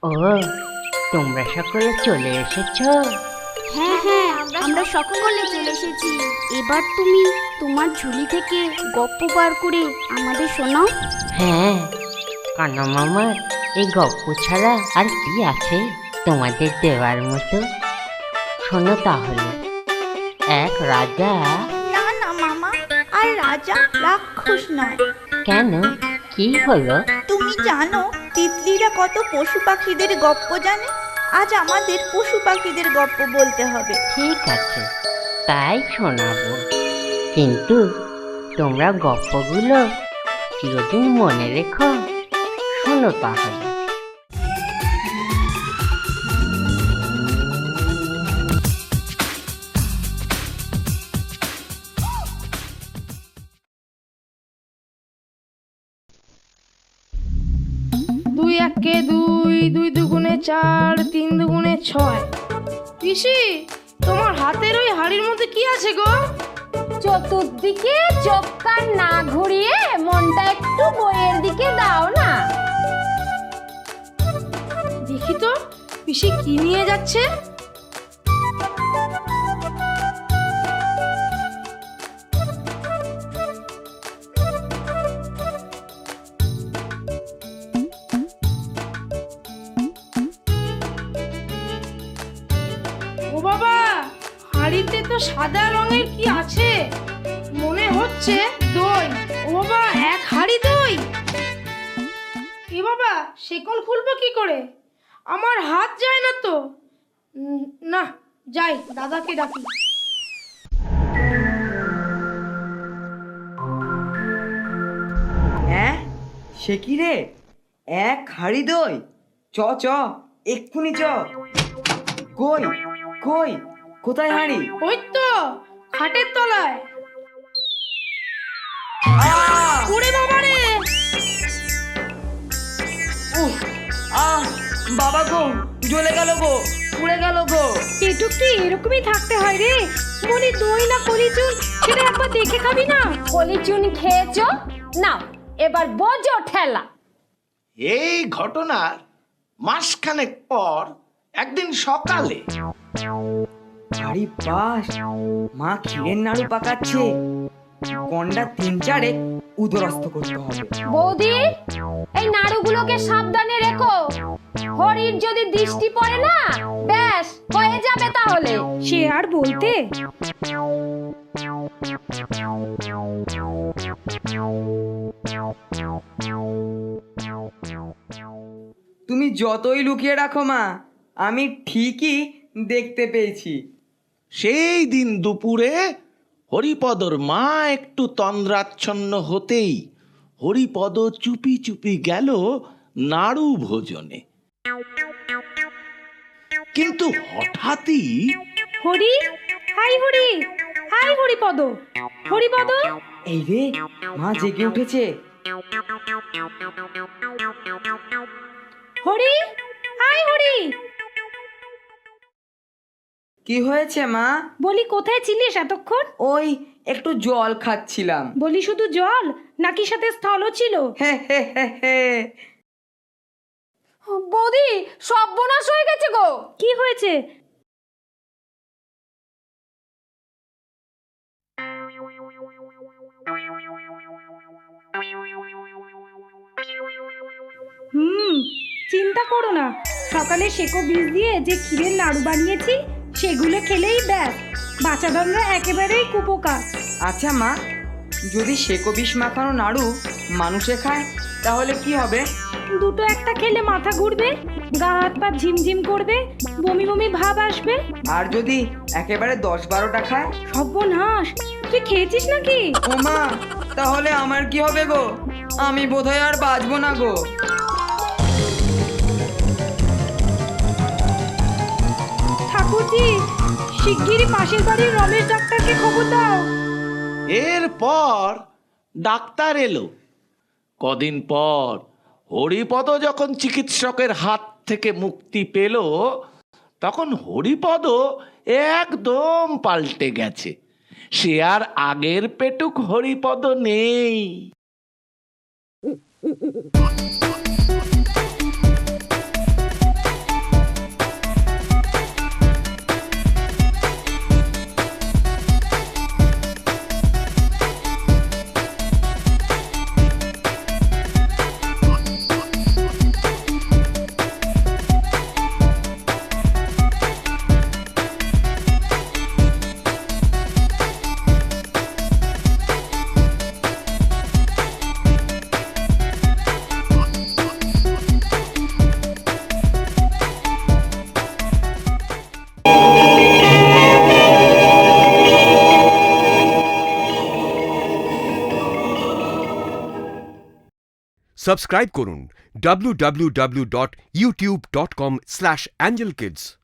ও, তোমরা সকলে চলে এসেছো? হ্যাঁ হ্যাঁ, আমরা সকলে চলে এসেছি। এবার তুমি তোমার ঝুলি থেকে গপ্প বার করে আমাদের শোনাও। হ্যাঁ, কানা মামার এই গল্প ছাড়া আর কি আছে তোমাদের দেওয়ার মতো? শোনো তাহলে। এক রাজা। না না মামা, আর রাজা রাক্ষস নয়। কেন, কি হলো? তুমি জানো তিতলিরা কত পশু পাখিদের গপ্প জানে? আজ আমাদের পশু পাখিদের গপ্প বলতে হবে। ঠিক আছে, তাই শোনাবো। কিন্তু তোমরা গল্পগুলো চিরদিন মনে রেখো। শোনো তাহলে। দুই একে দুই, দুই দুগুণে চার, তিন দুগুণে ছয়। পিসি, তোমার হাতের ওই হাড়ির মধ্যে কি আছে গো? চতুর্দিকে চোখ কান না ঘুরিয়ে মনটা একটু বইয়ের দিকে দাও না। দেখি তো পিসি কি নিয়ে যাচ্ছে। ও বাবা, হাড়িতে তো সাদা রঙের কি আছে? মনে হচ্ছে দই। ও বাবা, এক হাড়ি দই। এ বাবা, শেকল খুলবো কি করে? আমার হাত যায় না তো। না, যাই দাদাকে ডাকি। হ্যাঁ, সে কি রে? এক হাড়ি দই? চ চ, এক্ষুনি চ। কই কই, কোথায় হাড়ি? ওই তো খাটের তলায়। ওরে বাবা রে! উফ, বাবা গো, জ্বলে গেল গো, পুড়ে গেল গো। পেটুকটি এরকমই থাকতে হয় রে। বলি দই না কলিচুন, সেটা একবার দেখে খাবি না? কলিচুন খেয়েছো? নাও এবার বোঝো ঠেলা। এই ঘটনার মাসখানেক পর একদিন সকালে আরে বাস, মা ক্ষীরের নাড়ু পাকাচ্ছে। গন্ডা ৩-৪ উদরস্থ করতে হবে। বৌদি, এই নাড়ুগুলোকে সাবধানে রেখো। হরির যদি দৃষ্টি পড়ে না, ব্যাস হয়ে যাবে তাহলে। সে আর বলতে। তুমি যতই লুকিয়ে রাখো মা, আমি ঠিকই দেখতে পেয়েছি। সেই দিন দুপুরে হরিপদর মা একটু তন্দ্রাচ্ছন্ন হতেই হরিপদ চুপি চুপি গেল নাড়ু ভোজনে। কিন্তু হঠাৎই হরি, হাই হরি, হাই হরিপদ, হরিপদ। এই রে, মা জেগে উঠেছে। হরি, হাই হরি। কি হয়েছে মা? বলি কোথায় ছিলিস এতক্ষণ? ওই একটু জল খাচ্ছিলাম। বলি শুধু জল নাকি সাথে স্থলও ছিল? হে হে হে হে। বৌদি, সর্বনাশ হয়ে গেছে গো। কি হয়েছে? চিন্তা করো না, সকালে সেকো বীজ দিয়ে যে ক্ষীরের নাড়ু বানিয়েছি সেগুলো খেলেই ব্যাস, বাচ্চাদাররা একেবারেই কুপোকার। আচ্ছা মা, যদি সেকো বিষ মাখানো নাড়ু মানুষে খায় তাহলে কি হবে? দুটো একটা খেলে মাথা ঘুরবে, গা হাত পা ঝিমঝিম করবে, বমি বমি ভাব আসবে। আর যদি একেবারে 10-12টা খায়? সর্বনাশ, তুই খেয়েছিস নাকি? ও মা, তাহলে আমার কি হবে গো? আমি বোধহয় আর বাঁচবো না গো। ঠাকুরজি, শিগগিরই পাশের বাড়ির রমেশ ডাক্তারকে খবর দাও। এরপর ডাক্তার এলো। কদিন পর হরিপদ যখন চিকিৎসকের হাত থেকে মুক্তি পেল, তখন হরিপদ একদম পাল্টে গেছে। সে আর আগের পেটুক হরিপদ নেই। সাবস্ক্রাইব করুন www.youtube.com/angelkids